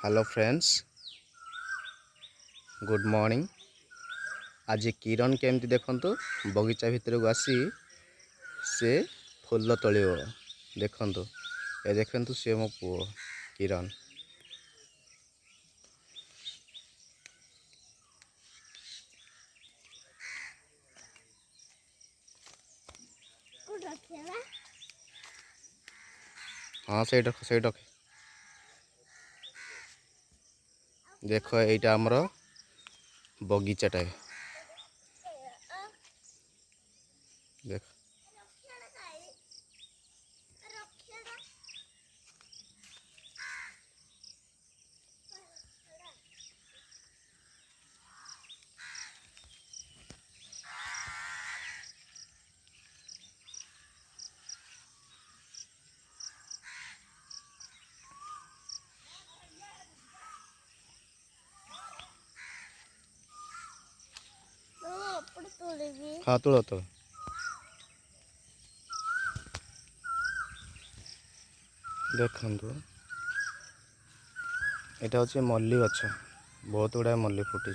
Hello friends good morning. आज किरण केमती देखंतु बगीचा भितर को आसी से फूल तोलिबो। देखंतु ए देखंतु से मो पुओ किरण। हाँ से देख एटा हमर बगीचाटा देख। हाँ तुल तो देखंतु एटा होचे मल्ली गछ। बहुत गुड़ा मल्ली फुटी।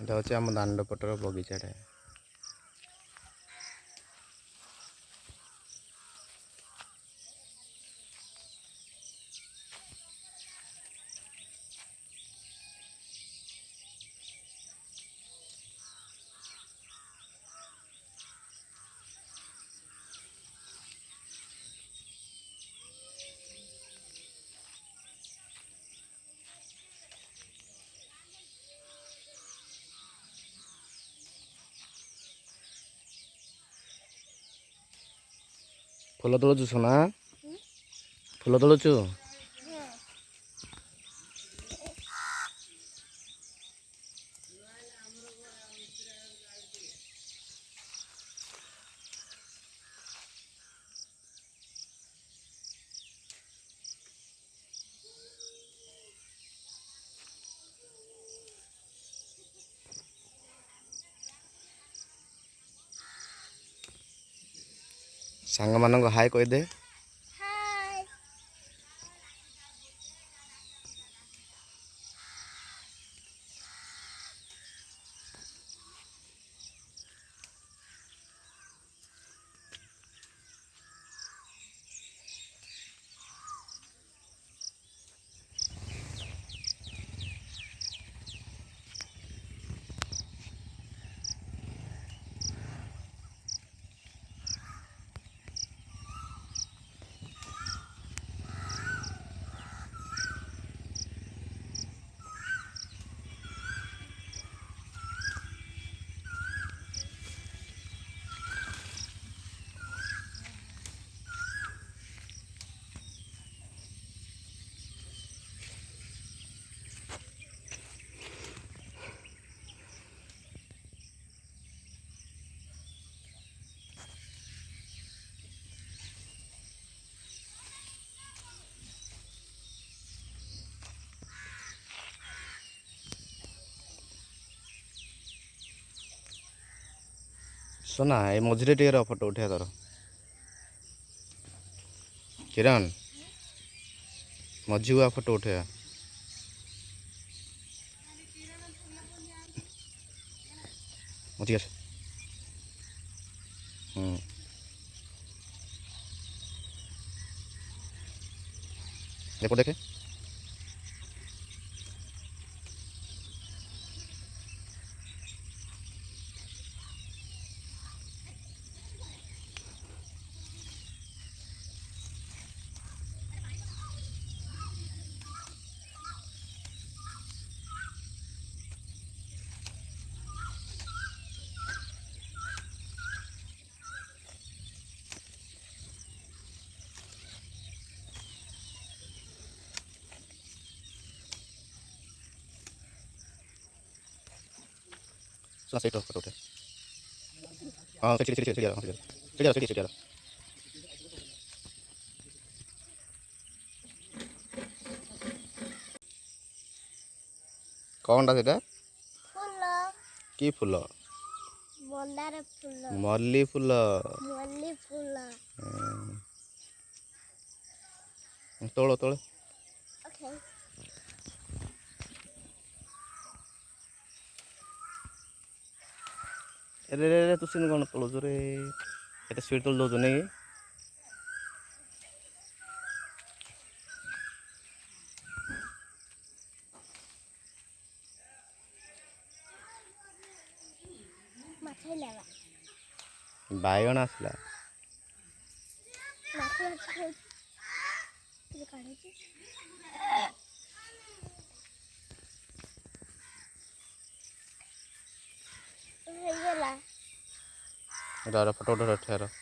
एटा होचे आम दांड पटर बगीचाटा। फूल तोड़ू सोना, फूल तोड़ू। सांग मान हाय कह दे। सोना ए मझे टे फोटो उठा तर किरण मझी फोटो उठा। मझी आस। देखो देखे फोटो उठा। हाँ सीढ़ी कौन टा कि फूल ମନ୍ଦାର ଫୁଲ ମଲ୍ଲି ଫୁଲ। ମଲ୍ଲି ଫୁଲ ତୋଳ ତୋଳ। ଓକେ ରେ ରେ ରେ ତୁ ସିନି କ'ଣ ତୋଳୁଛୁ ରେ? ଏତେ ସ୍ପିଡ଼ ତୋଳି ଦେଉଛୁ ନାଇଁ କି? ମାଛ ନେବା ବାଇଗଣ ଆସିଲା। ମାଛ ମାଛ ଖାଉଛି ଟିକେ କାଢୁଛି ହେଇଗଲା ଫଟୋ ଉଠା ଠିଆ ରହ।